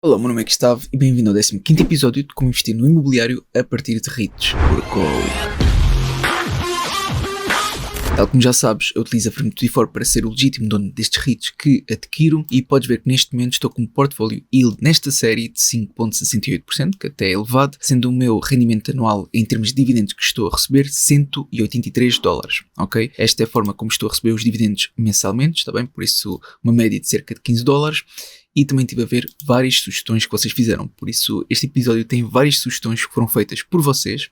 Olá, meu nome é Gustavo e bem-vindo ao 15º episódio de Como Investir no Imobiliário a partir de REITs. Tal como já sabes, eu utilizo a Firma 24 para ser o legítimo dono destes REITs que adquiro e podes ver que neste momento estou com um portfólio yield nesta série de 5,68%, que até é elevado, sendo o meu rendimento anual em termos de dividendos que estou a receber $183, ok? Esta é a forma como estou a receber os dividendos mensalmente, está bem? Por isso uma média de cerca de $15. E também estive a ver várias sugestões que vocês fizeram, por isso este episódio tem várias sugestões que foram feitas por vocês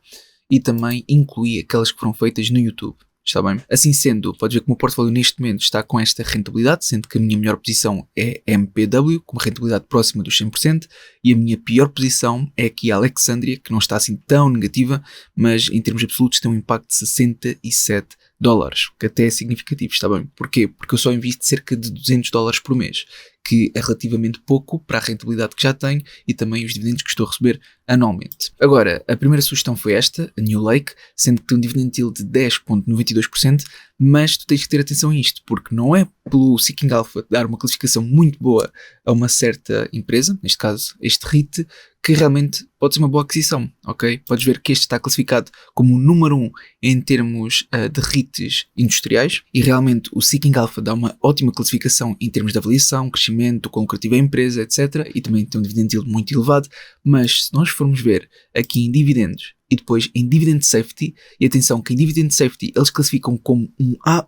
e também inclui aquelas que foram feitas no YouTube. Está bem? Assim sendo, podes ver que o meu portfólio neste momento está com esta rentabilidade, sendo que a minha melhor posição é MPW, com uma rentabilidade próxima dos 100%, e a minha pior posição é aqui a Alexandria, que não está assim tão negativa, mas em termos absolutos tem um impacto de $67, que até é significativo, está bem? Porquê? Porque eu só invisto cerca de $200 por mês, que é relativamente pouco para a rentabilidade que já tenho e também os dividendos que estou a receber anualmente. Agora, a primeira sugestão foi esta, a New Lake, sendo que tem um dividend yield de 10,92%, mas tu tens que ter atenção a isto, porque não é pelo Seeking Alpha dar uma classificação muito boa a uma certa empresa, neste caso este REIT, que realmente pode ser uma boa aquisição, ok? Podes ver que este está classificado como o número 1 em termos de REITs industriais e realmente o Seeking Alpha dá uma ótima classificação em termos de avaliação, crescimento, quão lucrativa é a empresa, etc. E também tem um dividend yield muito elevado, mas se nós formos ver aqui em dividendos e depois em Dividend Safety, e atenção que em Dividend Safety eles classificam como um A+,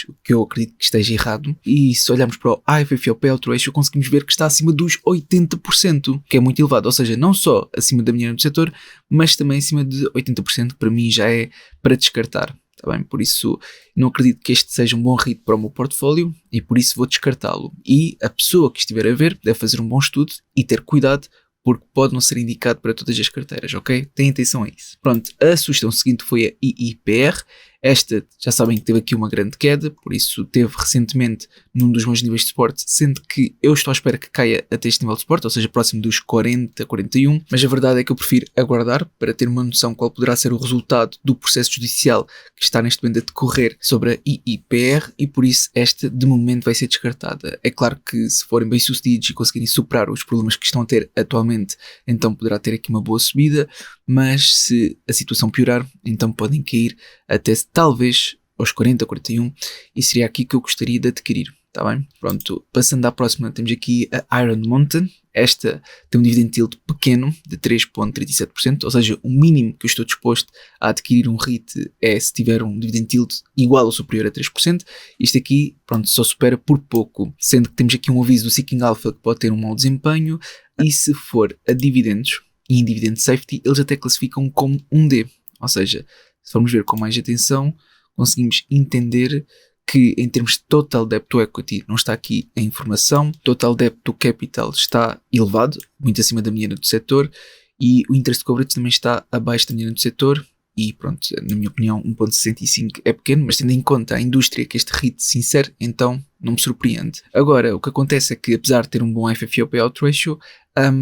o que eu acredito que esteja errado, e se olharmos para o AFFO Payout Ratio conseguimos ver que está acima dos 80%, que é muito elevado, ou seja, não só acima da mediana do setor, mas também acima de 80%, que para mim já é para descartar. Tá bem? Por isso não acredito que este seja um bom REIT para o meu portfólio e por isso vou descartá-lo. E a pessoa que estiver a ver deve fazer um bom estudo e ter cuidado, porque pode não ser indicado para todas as carteiras, ok? Tenham atenção a isso. Pronto, a sugestão seguinte foi a IIPR. Esta, já sabem que teve aqui uma grande queda, por isso teve recentemente num dos meus níveis de suporte, sendo que eu estou à espera que caia até este nível de suporte, ou seja, próximo dos 40, 41, mas a verdade é que eu prefiro aguardar para ter uma noção qual poderá ser o resultado do processo judicial que está neste momento a decorrer sobre a IIPR e por isso esta de momento vai ser descartada. É claro que se forem bem sucedidos e conseguirem superar os problemas que estão a ter atualmente, então poderá ter aqui uma boa subida, mas se a situação piorar, então podem cair até talvez aos 40, 41 e seria aqui que eu gostaria de adquirir, tá bem? Pronto, passando à próxima temos aqui a Iron Mountain. Esta tem um dividend yield pequeno de 3,37%, ou seja, o mínimo que eu estou disposto a adquirir um REIT é se tiver um dividend yield igual ou superior a 3%. Isto aqui, pronto, só supera por pouco, sendo que temos aqui um aviso do Seeking Alpha que pode ter um mau desempenho e se for a dividendos e em Dividend Safety, eles até classificam como um D, ou seja, se formos ver com mais atenção, conseguimos entender que em termos de Total Debt to Equity não está aqui a informação, Total Debt to Capital está elevado, muito acima da mediana do setor, e o Interest Coverage também está abaixo da mediana do setor, e pronto, na minha opinião 1,65 é pequeno, mas tendo em conta a indústria que este REIT se insere, então não me surpreende. Agora, o que acontece é que apesar de ter um bom FFO Payout Ratio,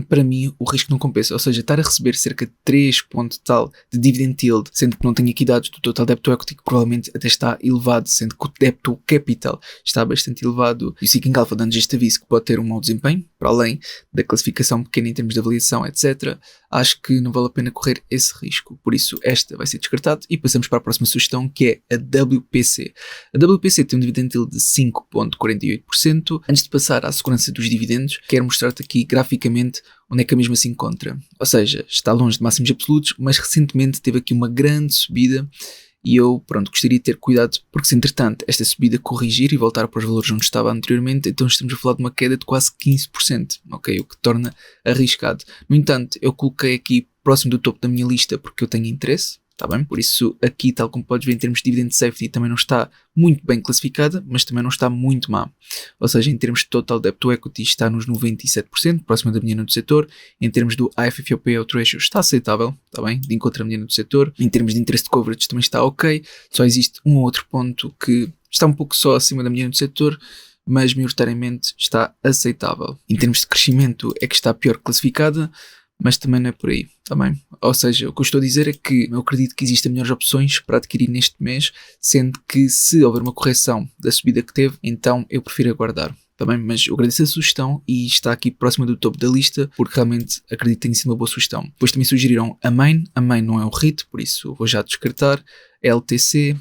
para mim o risco não compensa, ou seja, estar a receber cerca de 3 ponto tal de Dividend Yield, sendo que não tenho aqui dados do Total Debt to Equity, que provavelmente até está elevado, sendo que o Debt to Capital está bastante elevado, e o Seeking Alpha dando este aviso que pode ter um mau desempenho, para além da classificação pequena em termos de avaliação, etc., acho que não vale a pena correr esse risco, por isso esta vai ser descartada e passamos para a próxima sugestão, que é a WPC. A WPC tem um Dividend Yield de 5,48%. Antes de passar à segurança dos dividendos, quero mostrar-te aqui graficamente onde é que a mesma se encontra. Ou seja, está longe de máximos absolutos, mas recentemente teve aqui uma grande subida e eu, pronto, gostaria de ter cuidado, porque se entretanto esta subida corrigir e voltar para os valores onde estava anteriormente, então estamos a falar de uma queda de quase 15%, ok? O que torna arriscado. No entanto, eu coloquei aqui próximo do topo da minha lista porque eu tenho interesse. Está bem? Por isso aqui, tal como podes ver em termos de Dividend Safety, também não está muito bem classificada, mas também não está muito má. Ou seja, em termos de Total Debt to Equity está nos 97%, próxima da mediana do setor. Em termos do AFFO Payout Ratio está aceitável, está bem? De encontro à mediana do setor. Em termos de Interest Coverage também está ok. Só existe um ou outro ponto que está um pouco só acima da mediana do setor, mas maioritariamente está aceitável. Em termos de crescimento é que está pior classificada, mas também não é por aí, tá bem? Ou seja, o que eu estou a dizer é que eu acredito que existem melhores opções para adquirir neste mês, sendo que se houver uma correção da subida que teve, então eu prefiro aguardar. tá bem? Mas eu agradeço a sugestão e está aqui próxima do topo da lista porque realmente acredito que tenha sido uma boa sugestão. Depois também sugeriram a Main não é um REIT, por isso vou já descartar. LTC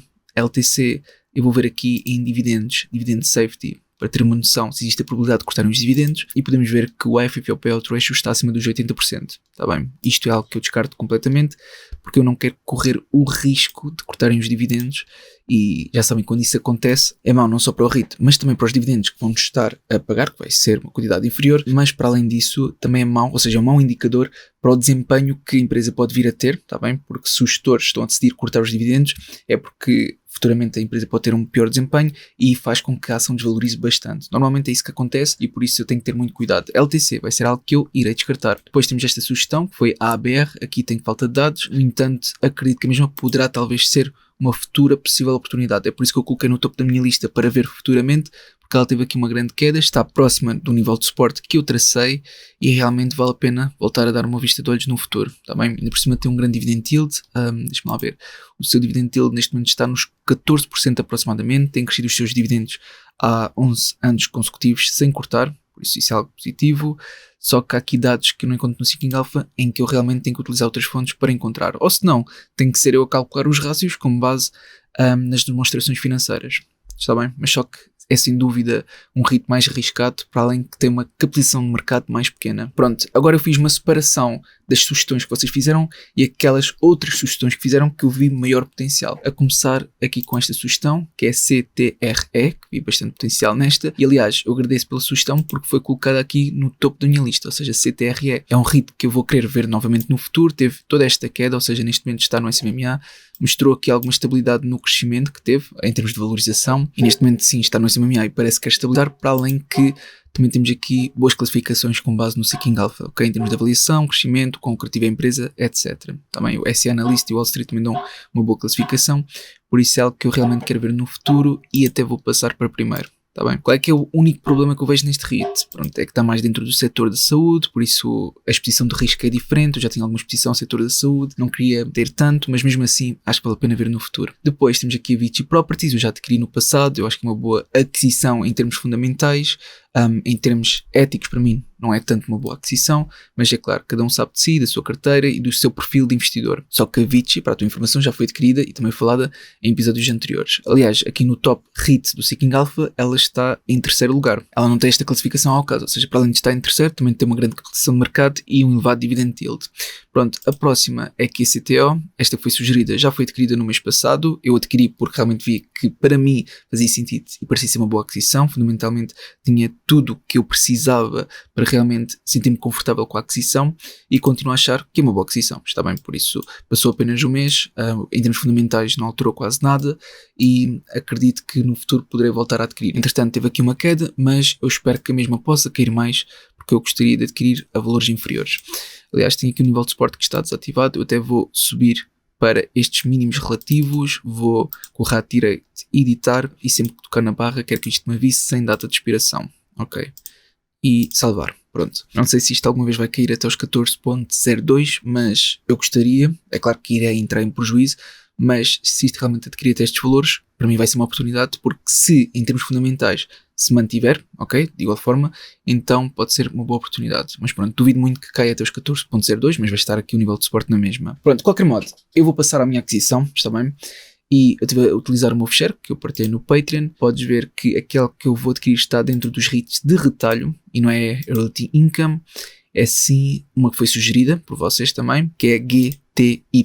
eu vou ver aqui em dividendos, dividend safety, para ter uma noção se existe a probabilidade de cortarem os dividendos, e podemos ver que o FFO payout ratio está acima dos 80%, está bem? Isto é algo que eu descarto completamente, porque eu não quero correr o risco de cortarem os dividendos, e já sabem, quando isso acontece, é mau não só para o REIT, mas também para os dividendos que vão estar a pagar, que vai ser uma quantidade inferior, mas para além disso também é mau, ou seja, é um mau indicador para o desempenho que a empresa pode vir a ter, está bem? Porque se os gestores estão a decidir cortar os dividendos, é porque futuramente a empresa pode ter um pior desempenho e faz com que a ação desvalorize bastante. Normalmente é isso que acontece e por isso eu tenho que ter muito cuidado. LTC vai ser algo que eu irei descartar. Depois temos esta sugestão, que foi a ABR, aqui tem falta de dados, no entanto acredito que a mesma poderá talvez ser uma futura possível oportunidade. É por isso que eu coloquei no topo da minha lista para ver futuramente, porque ela teve aqui uma grande queda, está próxima do nível de suporte que eu tracei e realmente vale a pena voltar a dar uma vista de olhos no futuro, está bem? Ainda por cima tem um grande dividend yield, deixa-me lá ver, o seu dividend yield neste momento está nos 14% aproximadamente, tem crescido os seus dividendos há 11 anos consecutivos sem cortar, por isso é algo positivo, só que há aqui dados que eu não encontro no Seeking Alpha em que eu realmente tenho que utilizar outras fontes para encontrar, ou se não, tem que ser eu a calcular os rácios com base nas demonstrações financeiras, está bem? Mas só que é sem dúvida um REIT mais arriscado, para além que tem uma capitalização de mercado mais pequena. Pronto, agora eu fiz uma separação das sugestões que vocês fizeram e aquelas outras sugestões que fizeram que eu vi maior potencial. A começar aqui com esta sugestão, que é CTRE, que vi bastante potencial nesta, e aliás, eu agradeço pela sugestão porque foi colocada aqui no topo da minha lista, ou seja, CTRE é um REIT que eu vou querer ver novamente no futuro, teve toda esta queda, ou seja, neste momento está no SMMA, mostrou aqui alguma estabilidade no crescimento que teve, em termos de valorização, e neste momento sim está no SMMA e parece que quer estabilizar, para além que também temos aqui boas classificações com base no Seeking Alpha, ok? Em termos de avaliação, crescimento, quão lucrativa é a empresa, etc. Também o SA Analyst e o Wall Street também dão uma boa classificação, por isso é algo que eu realmente quero ver no futuro e até vou passar para primeiro. Tá bem? Qual é que é o único problema que eu vejo neste REIT? Pronto, é que está mais dentro do setor da saúde, por isso a exposição de risco é diferente, eu já tinha alguma exposição ao setor da saúde, não queria ter tanto, mas mesmo assim acho que vale a pena ver no futuro. Depois temos aqui a Vici Properties, eu já adquiri no passado, eu acho que é uma boa aquisição em termos fundamentais, em termos éticos para mim não é tanto uma boa aquisição, mas é claro, cada um sabe de si, da sua carteira e do seu perfil de investidor. Só que a Vici, para a tua informação, já foi adquirida e também falada em episódios anteriores. Aliás, aqui no top REIT do Seeking Alpha, ela está em terceiro lugar. Ela não tem esta classificação ao caso, ou seja, para além de estar em terceiro, também tem uma grande capitalização de mercado e um elevado dividend yield. Pronto, a próxima é que a CTO, esta foi sugerida, já foi adquirida no mês passado, eu adquiri porque realmente vi que para mim fazia sentido e parecia ser uma boa aquisição, fundamentalmente tinha tudo o que eu precisava para realmente sentir-me confortável com a aquisição e continuo a achar que é uma boa aquisição, está bem? Por isso passou apenas um mês, em termos fundamentais não alterou quase nada e acredito que no futuro poderei voltar a adquirir. Entretanto teve aqui uma queda, mas eu espero que a mesma possa cair mais porque eu gostaria de adquirir a valores inferiores. Aliás, tem aqui um nível de suporte que está desativado, eu até vou subir para estes mínimos relativos, vou com o rato direito editar e sempre que tocar na barra quero que isto me avise sem data de expiração. Ok. E salvar. Pronto. Não sei se isto alguma vez vai cair até os 14.02, mas eu gostaria, é claro que irei entrar em prejuízo, mas se isto realmente adquirir até estes valores, para mim vai ser uma oportunidade, porque se em termos fundamentais se mantiver, ok, de igual forma, então pode ser uma boa oportunidade. Mas pronto, duvido muito que caia até os 14.02, mas vai estar aqui o nível de suporte na mesma. Pronto, de qualquer modo, eu vou passar à minha aquisição, está bem? E eu estive a utilizar o meu share, que eu partilhei no Patreon. Podes ver que aquele que eu vou adquirir está dentro dos REITs de retalho e não é Realty Income. É sim uma que foi sugerida por vocês também, que é GTY,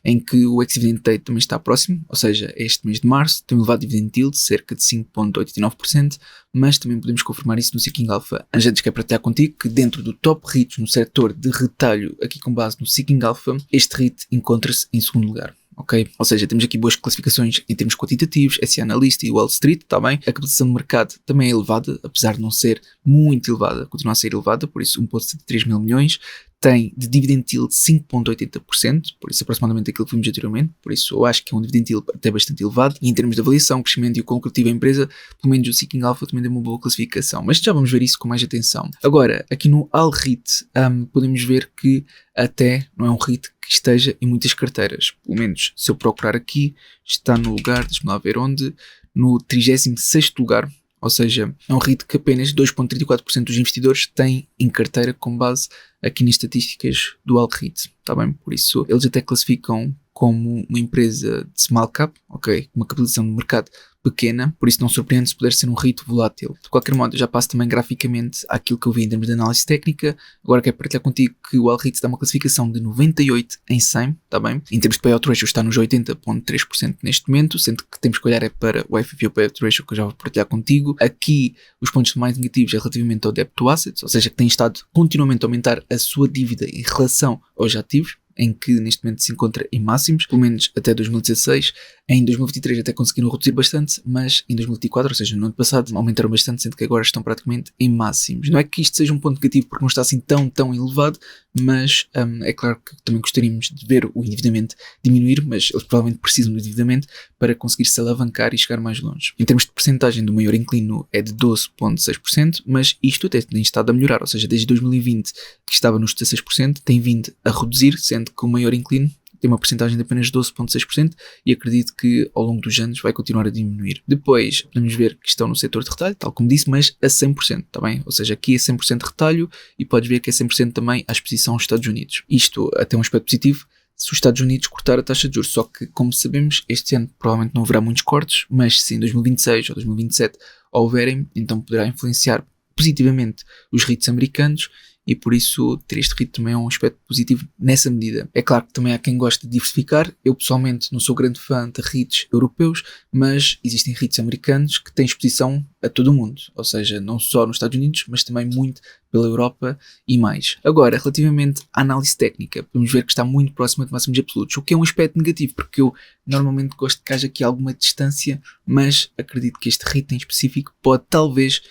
em que o ex-dividend date também está próximo, ou seja, este mês de março tem um elevado dividend yield, cerca de 5.89%, mas também podemos confirmar isso no Seeking Alpha. Antes quero partilhar contigo que dentro do top REITs no setor de retalho, aqui com base no Seeking Alpha, este REIT encontra-se em segundo lugar. Ok? Ou seja, temos aqui boas classificações em termos quantitativos, SA Analyst e Wall Street, está bem? A capitalização de mercado também é elevada, apesar de não ser muito elevada, continua a ser elevada, por isso 1.73 mil milhões. Tem de dividend yield 5.80%, por isso aproximadamente aquilo que vimos anteriormente, por isso eu acho que é um dividend yield até bastante elevado, e em termos de avaliação, crescimento e o quão lucrativa a empresa, pelo menos o Seeking Alpha também deu uma boa classificação, mas já vamos ver isso com mais atenção. Agora, aqui no ALREIT, podemos ver que até não é um REIT que esteja em muitas carteiras, pelo menos se eu procurar aqui, está no lugar, deixa-me lá ver onde, no 36º lugar, ou seja, é um REIT que apenas 2,34% dos investidores têm em carteira com base aqui nas estatísticas do ALREIT, está bem? Por isso, eles até classificam como uma empresa de small cap, ok? Uma capitalização de mercado pequena, por isso não surpreende se puder ser um REIT volátil. De qualquer modo, eu já passo também graficamente àquilo que eu vi em termos de análise técnica. Agora quero partilhar contigo que o ALREIT dá uma classificação de 98 em 100, está bem? Em termos de payout ratio está nos 80,3% neste momento, sendo que temos que olhar é para o FFO payout ratio que eu já vou partilhar contigo. Aqui os pontos mais negativos é relativamente ao debt to assets, ou seja, que tem estado continuamente a aumentar a sua dívida em relação aos ativos, em que neste momento se encontra em máximos, pelo menos até 2016. Em 2023 até conseguiram reduzir bastante, mas em 2024, ou seja, no ano passado, aumentaram bastante, sendo que agora estão praticamente em máximos. Não é que isto seja um ponto negativo porque não está assim tão elevado, mas é claro que também gostaríamos de ver o endividamento diminuir, mas eles provavelmente precisam do endividamento para conseguir se alavancar e chegar mais longe. Em termos de percentagem do maior inquilino é de 12,6%, mas isto até tem estado a melhorar, ou seja, desde 2020 que estava nos 16%, tem vindo a reduzir, sendo que o maior inquilino tem uma percentagem de apenas 12,6% e acredito que ao longo dos anos vai continuar a diminuir. Depois podemos ver que estão no setor de retalho, tal como disse, mas a 100%, está bem? Ou seja, aqui é 100% retalho e podes ver que é 100% também à exposição aos Estados Unidos. Isto até um aspecto positivo se os Estados Unidos cortar a taxa de juros, só que, como sabemos, este ano provavelmente não haverá muitos cortes, mas se em 2026 ou 2027 houverem, então poderá influenciar positivamente os REITs americanos e por isso ter este REIT também é um aspecto positivo nessa medida. É claro que também há quem goste de diversificar. Eu pessoalmente não sou grande fã de REITs europeus, mas existem REITs americanos que têm exposição a todo o mundo, ou seja, não só nos Estados Unidos, mas também muito pela Europa e mais. Agora, relativamente à análise técnica, podemos ver que está muito próxima de máximos absolutos, o que é um aspecto negativo, porque eu normalmente gosto que haja aqui alguma distância, mas acredito que este REIT em específico pode talvez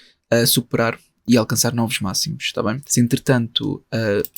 superar e alcançar novos máximos, está bem? Se entretanto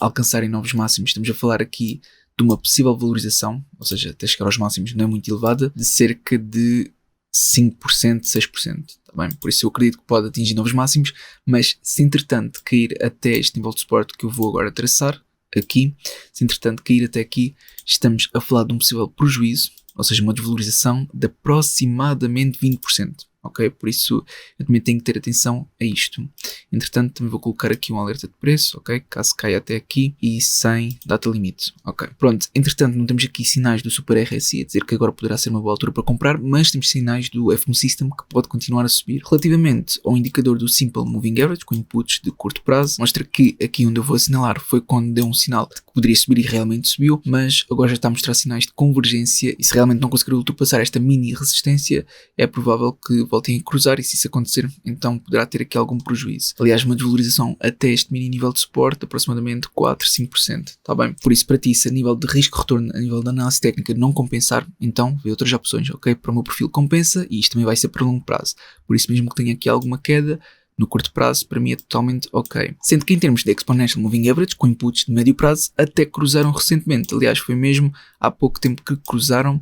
alcançarem novos máximos, estamos a falar aqui de uma possível valorização, ou seja, até chegar aos máximos não é muito elevada, de cerca de 5%, 6%, está bem? Por isso eu acredito que pode atingir novos máximos, mas se entretanto cair até este nível de suporte que eu vou agora traçar aqui, se entretanto cair até aqui, estamos a falar de um possível prejuízo, ou seja, uma desvalorização de aproximadamente 20%. Ok? Por isso eu também tenho que ter atenção a isto. Entretanto, também vou colocar aqui um alerta de preço, ok? Caso caia até aqui e sem data limite, ok? Pronto, entretanto não temos aqui sinais do Super RSI a dizer que agora poderá ser uma boa altura para comprar, mas temos sinais do F1 System que pode continuar a subir. Relativamente ao indicador do Simple Moving Average, com inputs de curto prazo, mostra que aqui onde eu vou assinalar foi quando deu um sinal de que poderia subir e realmente subiu, mas agora já está a mostrar sinais de convergência e se realmente não conseguir ultrapassar esta mini resistência, é provável que voltem a cruzar e se isso acontecer, então poderá ter aqui algum prejuízo. Aliás, uma desvalorização até este mini nível de suporte, aproximadamente 4, 5%, está bem? Por isso, para ti, se a nível de risco-retorno, a nível da análise técnica não compensar, então vê outras opções, ok? Para o meu perfil compensa e isto também vai ser para longo prazo. Por isso, mesmo que tenha aqui alguma queda, no curto prazo, para mim é totalmente ok. Sendo que em termos de Exponential Moving Average, com inputs de médio prazo, até cruzaram recentemente. Aliás, foi mesmo há pouco tempo que cruzaram,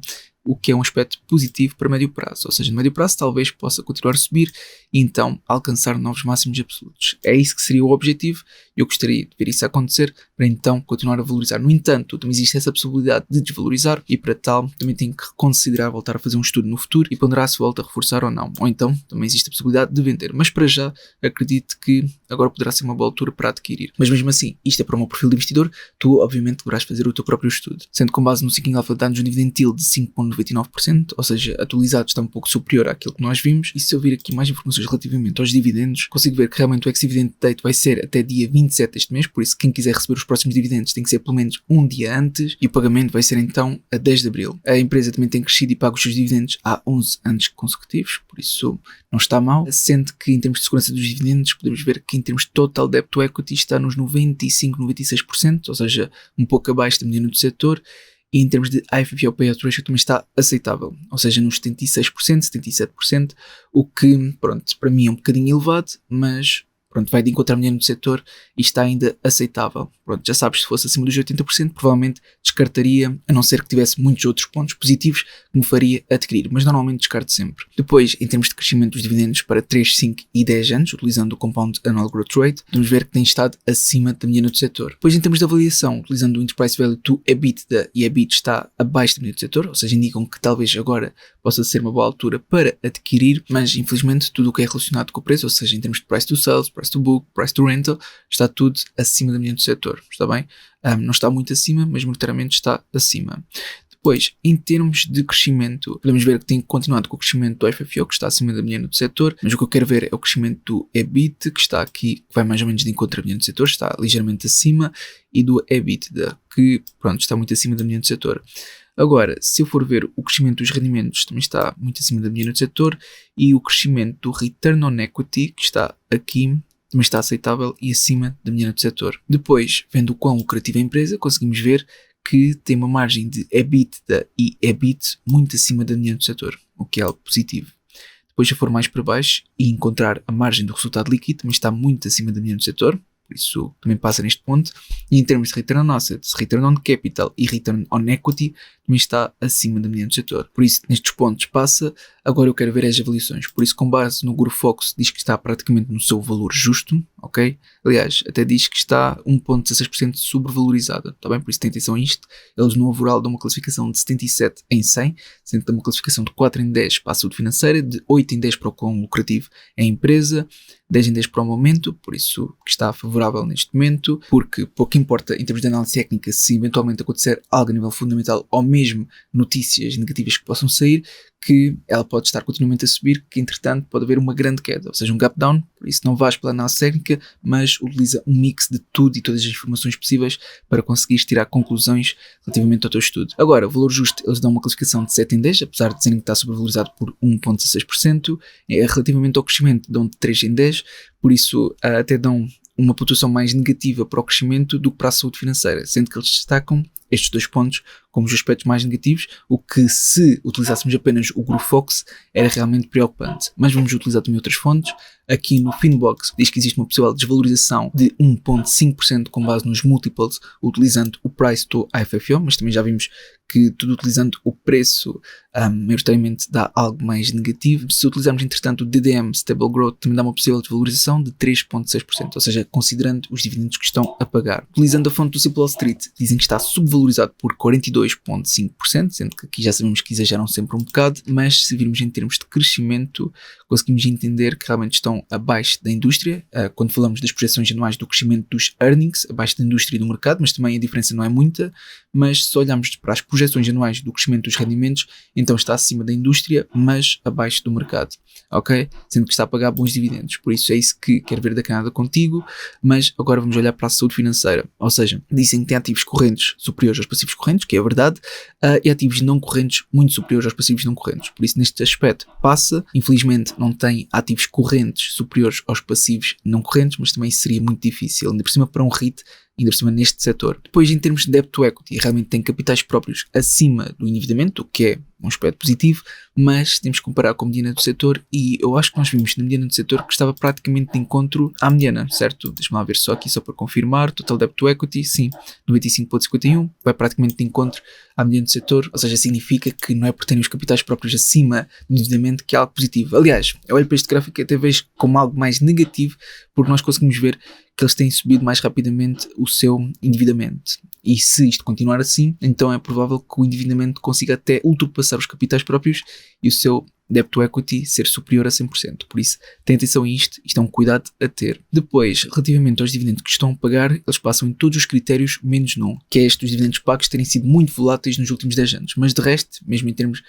o que é um aspecto positivo para médio prazo. Ou seja, no médio prazo talvez possa continuar a subir e então alcançar novos máximos absolutos. É isso que seria o objetivo. Eu gostaria de ver isso acontecer para então continuar a valorizar. No entanto, também existe essa possibilidade de desvalorizar e para tal também tenho que considerar voltar a fazer um estudo no futuro e ponderar se volta a reforçar ou não. Ou então também existe a possibilidade de vender. Mas para já acredito que agora poderá ser uma boa altura para adquirir. Mas mesmo assim, isto é para o meu perfil de investidor, tu obviamente deverás fazer o teu próprio estudo. Sendo com base no Seeking Alpha dá-nos um dividend yield de 5,99%, ou seja, atualizado está um pouco superior àquilo que nós vimos. E se eu vir aqui mais informações relativamente aos dividendos, consigo ver que realmente o ex-dividend date vai ser até dia 27 deste mês, por isso quem quiser receber os próximos dividendos tem que ser pelo menos um dia antes e o pagamento vai ser então a 10 de abril. A empresa também tem crescido e paga os seus dividendos há 11 anos consecutivos, por isso não está mal, sendo que em termos de segurança dos dividendos podemos ver que em termos de total debt to equity está nos 95, 96%, ou seja, um pouco abaixo da mediana do setor. E em termos de IFFO payout ratio também está aceitável, ou seja, nos 76%, 77%, o que, pronto, para mim é um bocadinho elevado, mas pronto, vai de encontro à mediana do setor e está ainda aceitável. Pronto, já sabes, se fosse acima dos 80%, provavelmente descartaria, a não ser que tivesse muitos outros pontos positivos que me faria adquirir, mas normalmente descarto sempre. Depois, em termos de crescimento dos dividendos para 3, 5 e 10 anos, utilizando o Compound Annual Growth Rate, podemos ver que tem estado acima da mediana do setor. Depois, em termos de avaliação, utilizando o Enterprise Value to EBITDA, e EBIT está abaixo da mediana do setor, ou seja, indicam que talvez agora possa ser uma boa altura para adquirir, mas infelizmente tudo o que é relacionado com o preço, ou seja, em termos de price to sales, price to book, price to rental, está tudo acima da mediana do setor, está bem? Não está muito acima, mas monetariamente está acima. Depois, em termos de crescimento, podemos ver que tem continuado com o crescimento do FFO, que está acima da mediana do setor, mas o que eu quero ver é o crescimento do EBIT, que está aqui, que vai mais ou menos de encontro à mediana do setor, está ligeiramente acima, e do EBITDA, que, pronto, está muito acima da mediana do setor. Agora, se eu for ver o crescimento dos rendimentos, também está muito acima da mediana do setor, e o crescimento do Return on Equity, que está aqui, também está aceitável e acima da mediana do setor. Depois, vendo o quão lucrativa é a empresa, conseguimos ver que tem uma margem de EBITDA e EBIT muito acima da mediana do setor, o que é algo positivo. Depois, se eu for mais para baixo e encontrar a margem do resultado líquido, também está muito acima da mediana do setor, por isso também passa neste ponto. E em termos de Return on Assets, Return on Capital e Return on Equity, também está acima da mediana do setor. Por isso, nestes pontos passa. Agora eu quero ver as avaliações. Por isso, com base no GuruFox, diz que está praticamente no seu valor justo, ok? Aliás, até diz que está 1,16% sobrevalorizada, está bem? Por isso, tem atenção a isto. Eles no overall dão uma classificação de 77 em 100, sendo que dão uma classificação de 4 em 10 para a saúde financeira, de 8 em 10 para o quão lucrativo é a empresa, 10 em 10 para o momento, por isso que está favorável neste momento, porque pouco importa em termos de análise técnica se eventualmente acontecer algo a nível fundamental ou mesmo notícias negativas que possam sair, que ela pode estar continuamente a subir, que entretanto pode haver uma grande queda, ou seja, um gap down. Por isso não vais pela análise técnica, mas utiliza um mix de tudo e todas as informações possíveis para conseguires tirar conclusões relativamente ao teu estudo. Agora, o valor justo, eles dão uma classificação de 7 em 10, apesar de dizerem que está sobrevalorizado por 1,16%, relativamente ao crescimento dão de 3 em 10, por isso até dão uma pontuação mais negativa para o crescimento do que para a saúde financeira, sendo que eles destacam estes dois pontos como os aspectos mais negativos, o que se utilizássemos apenas o GuruFox era realmente preocupante. Mas vamos utilizar também outras fontes. Aqui no Finbox diz que existe uma possível desvalorização de 1,5% com base nos multiples, utilizando o price to IFFO, mas também já vimos que tudo utilizando o preço maioritariamente dá algo mais negativo. Se utilizarmos entretanto o DDM Stable Growth também dá uma possível desvalorização de 3,6%, ou seja, considerando os dividendos que estão a pagar. Utilizando a fonte do Simple Wall Street, dizem que está subvalorizado por 42,5%, sendo que aqui já sabemos que exageram sempre um bocado, mas se virmos em termos de crescimento, conseguimos entender que realmente estão abaixo da indústria, quando falamos das projeções anuais do crescimento dos earnings, abaixo da indústria e do mercado, mas também a diferença não é muita, mas se olharmos para as projeções anuais do crescimento dos rendimentos, então está acima da indústria, mas abaixo do mercado, ok? Sendo que está a pagar bons dividendos, por isso é isso que quero ver da Canada contigo, mas agora vamos olhar para a saúde financeira, ou seja, dizem que tem ativos correntes superiores aos passivos correntes, que é verdade, e ativos não correntes muito superiores aos passivos não correntes, por isso neste aspecto passa, infelizmente não tem ativos correntes superiores aos passivos não correntes, mas também seria muito difícil, ainda por cima para um REIT, ainda por cima neste setor. Depois, em termos de debt to equity, realmente tem capitais próprios acima do endividamento, o que é um aspecto positivo, mas temos que comparar com a mediana do setor e eu acho que nós vimos na mediana do setor que estava praticamente de encontro à mediana, certo? Deixa-me lá ver só aqui, só para confirmar. Total debt to equity, sim, 95,51, vai praticamente de encontro à mediana do setor, ou seja, significa que não é por terem os capitais próprios acima do endividamento que é algo positivo. Aliás, eu olho para este gráfico e até vejo como algo mais negativo, porque nós conseguimos ver que eles têm subido mais rapidamente o seu endividamento. E se isto continuar assim, então é provável que o endividamento consiga até ultrapassar os capitais próprios e o seu debt to equity ser superior a 100%. Por isso, tem atenção a isto é um cuidado a ter. Depois, relativamente aos dividendos que estão a pagar, eles passam em todos os critérios, menos num, que é este dos dividendos pagos terem sido muito voláteis nos últimos 10 anos. Mas de resto, mesmo em termos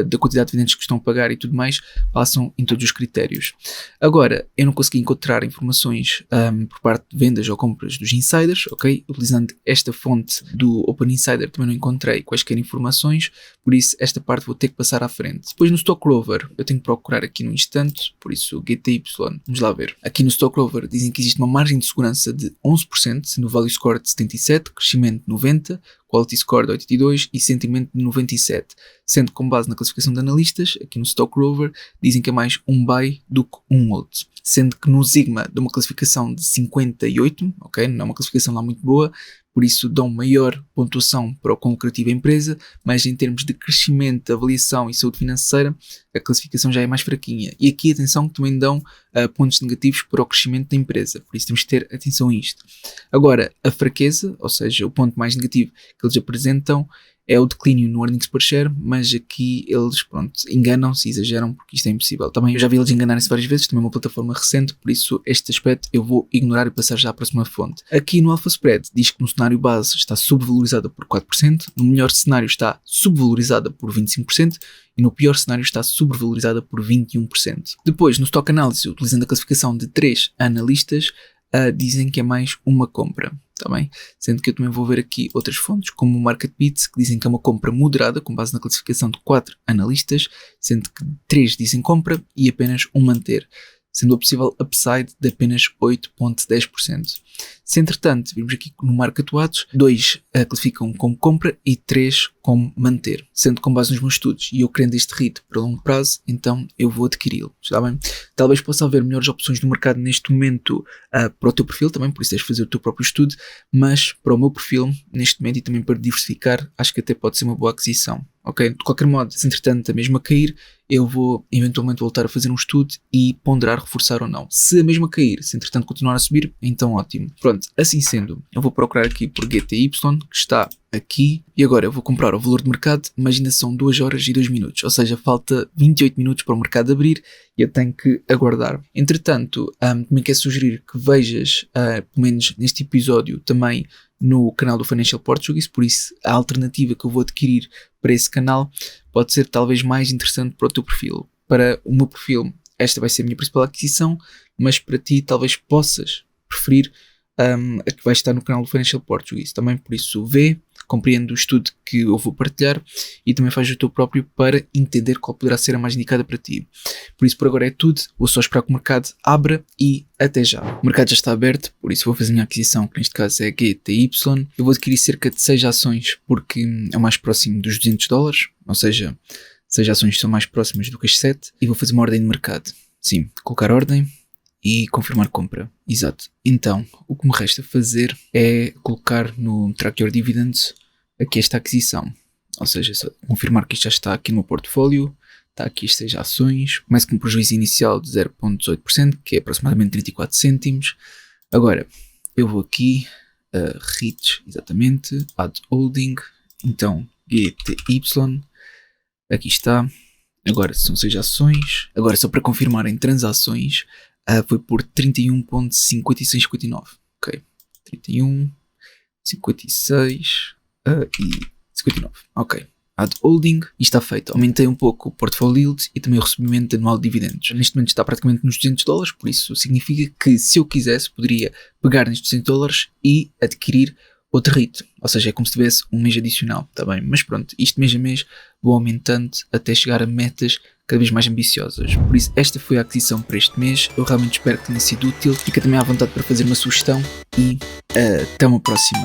da quantidade de dividendos que estão a pagar e tudo mais, passam em todos os critérios. Agora, eu não consegui encontrar informações por parte de vendas ou compras dos insiders, ok? Utilizando esta fonte do Open Insider também não encontrei quaisquer informações, por isso esta parte vou ter que passar à frente. Depois no Stock Rover, eu tenho que procurar aqui no instante, por isso GTY, vamos lá ver. Aqui no Stock Rover dizem que existe uma margem de segurança de 11%, sendo o Value Score de 77, crescimento 90, Quality Score de 82 e sentimento de 97, sendo que com base na classificação de analistas, aqui no Stock Rover, dizem que é mais um buy do que um hold, sendo que no Sigma dá uma classificação de 58, ok, não é uma classificação lá muito boa, por isso dão maior pontuação para o quão lucrativa a empresa, mas em termos de crescimento, avaliação e saúde financeira, a classificação já é mais fraquinha. E aqui, atenção, que também dão pontos negativos para o crescimento da empresa, por isso temos que ter atenção a isto. Agora, a fraqueza, ou seja, o ponto mais negativo que eles apresentam, é o declínio no earnings per share, mas aqui eles, enganam-se e exageram, porque isto é impossível. Também eu já vi eles enganarem-se várias vezes, também é uma plataforma recente, por isso este aspecto eu vou ignorar e passar já à próxima fonte. Aqui no Alpha Spread diz que no cenário base está subvalorizada por 4%, no melhor cenário está subvalorizada por 25% e no pior cenário está sobrevalorizada por 21%. Depois, no Stock Analysis, utilizando a classificação de 3 analistas, dizem que é mais uma compra. Tá bem? Sendo que eu também vou ver aqui outras fontes, como o MarketBeats, que dizem que é uma compra moderada, com base na classificação de 4 analistas, sendo que 3 dizem compra e apenas um manter, sendo o possível upside de apenas 8,10%. Se entretanto, vimos aqui no MarketWatch, 2 classificam como compra e 3 como manter, sendo com base nos meus estudos e eu querendo este REIT para longo prazo, então eu vou adquiri-lo, está bem? Talvez possa haver melhores opções no mercado neste momento para o teu perfil também, por isso tens de fazer o teu próprio estudo, mas para o meu perfil, neste momento e também para diversificar, acho que até pode ser uma boa aquisição. Ok, de qualquer modo, se entretanto a mesma cair, eu vou eventualmente voltar a fazer um estudo e ponderar reforçar ou não. Se a mesma cair, se entretanto continuar a subir, então ótimo. Pronto, assim sendo, eu vou procurar aqui por GTY, que está aqui, e agora eu vou comprar o valor de mercado, mas ainda são 2 horas e 2 minutos, ou seja, falta 28 minutos para o mercado abrir e eu tenho que aguardar. Entretanto, também quero sugerir que vejas, pelo menos neste episódio, também no canal do Financial Portuguese, por isso a alternativa que eu vou adquirir para esse canal pode ser talvez mais interessante para o teu perfil. Para o meu perfil, esta vai ser a minha principal aquisição, mas para ti talvez possas preferir a que vai estar no canal do Financial Portuguese. Também por isso vê, compreende o estudo que eu vou partilhar e também faz o teu próprio para entender qual poderá ser a mais indicada para ti. Por isso por agora é tudo, vou só esperar que o mercado abra e até já. O mercado já está aberto, por isso vou fazer a minha aquisição, que neste caso é GTY. Eu vou adquirir cerca de 6 ações porque é o mais próximo dos $200, ou seja, 6 ações são mais próximas do que as 7 e vou fazer uma ordem de mercado. Sim, colocar ordem e confirmar compra. Exato. Então, o que me resta fazer é colocar no Track Your Dividends aqui esta aquisição. Ou seja, só confirmar que isto já está aqui no meu portfólio. Está aqui as 6 ações. Começo com um prejuízo inicial de 0,18%, que é aproximadamente 34 cêntimos. Agora, eu vou aqui, REITs, exatamente, Add Holding. Então, GTY. Aqui está. Agora são 6 ações. Agora, só para confirmar em transações, foi por 31,5659. Ok. 31, 56 e 59. Ok. Add Holding. E está feito. Aumentei um pouco o portfólio yield e também o recebimento anual de dividendos. Neste momento está praticamente nos $200, por isso significa que se eu quisesse poderia pegar nestes $200 e adquirir outro REIT, ou seja, é como se tivesse um mês adicional, tá bem? Mas pronto, isto mês a mês vou aumentando até chegar a metas cada vez mais ambiciosas. Por isso, esta foi a aquisição para este mês. Eu realmente espero que tenha sido útil. Fica também à vontade para fazer uma sugestão e até uma próxima.